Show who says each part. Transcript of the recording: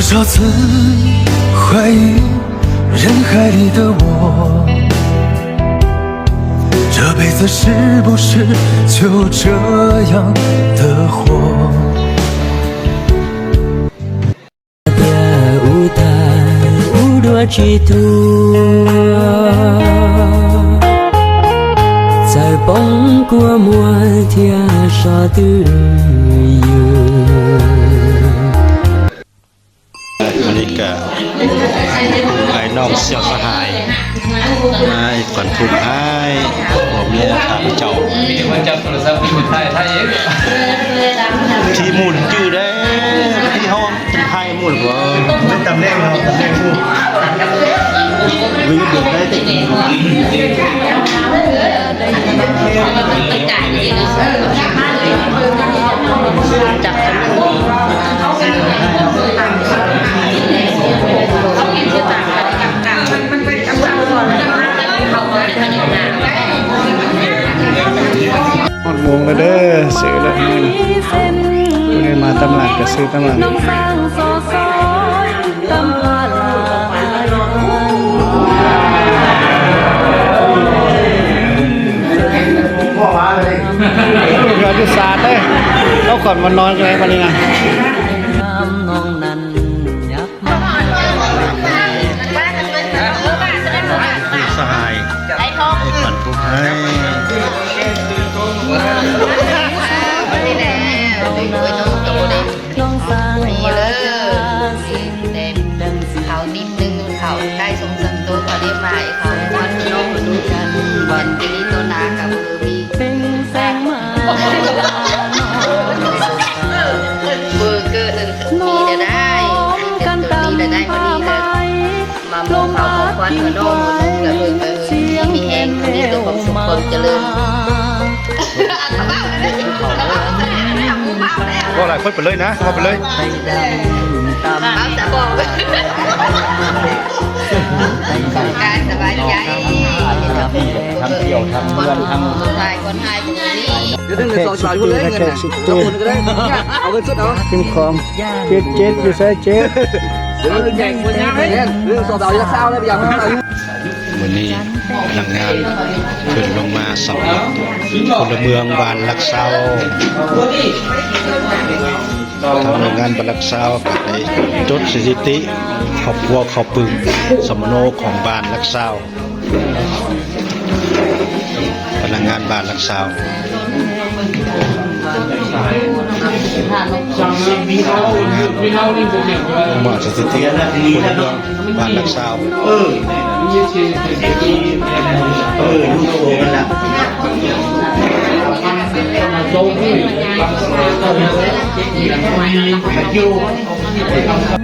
Speaker 1: 多少次怀疑人海里的我，这辈子是不是就这样的活
Speaker 2: ？Ua tua giải bóng của mùa thia so tư
Speaker 3: นี่ก็ไอ้น้องเสี่ยวสหายมาฝันทุกข์ให้ผมเนี่ยข้าพเจ้าที่หมุนจื้อได้ที่ห้องเป็นไทยหมุนว่าไม่ตำแหน่งเราตำแหน่งผู้วิ่งเดือดได้ติจับ
Speaker 4: วงเลยเด้อซื้อเลยนี่มาตำหลักก็ซื้อตำหลักเราจะสาดเลยเขาก่อนมานอนกันเลยวันนี้นะ
Speaker 3: สหายไอ้ฝันทุกข์ให้
Speaker 5: นี่แหละมีเลยเต็มเขานิดนึงเขาใกล้สมสัมตัวเขาเรียบร้อยเขาวันน้องมาดูกันวันนี้ตัวนากับเบอร์มีเบอร์เกอร์มีจะได้ตัวนี้จะได้วันนี้เลยมามองเขาของควันกระโดดกับเบอร์เกอร์มีแห้งคนนี้ตัวของสุขคนเจริญ
Speaker 3: ก็หลายคนไปเลยนะเข้าไปเลย
Speaker 5: บ้าจะบอกกายสบายใจทำเที่ยวทำเงินทำไทยคนไทยคนนี้
Speaker 4: เดี๋ยวเงินสองคนเลยเงินนะคนก็ได้เอาเงินสดเอาพิมพ์คอมเจ็ดอยู่ใช่เจ็ดเรื่องใหญ่คนนี้เรื่องสอบเอาจะเศร้าเลยอย่างนั้น
Speaker 3: วันนี้พนักงานขึ้นลงมาสำรวจพลเมืองบ้านลักเซาทำงานบ้านลักเซากับในจดสถิติครอบครัวขอบปึงสมโนของบ้านลักเซาพนักงานบ้านลักเซาหมอสถิติพลเมืองบ้านลักเซาลูกโตกันละ
Speaker 5: โ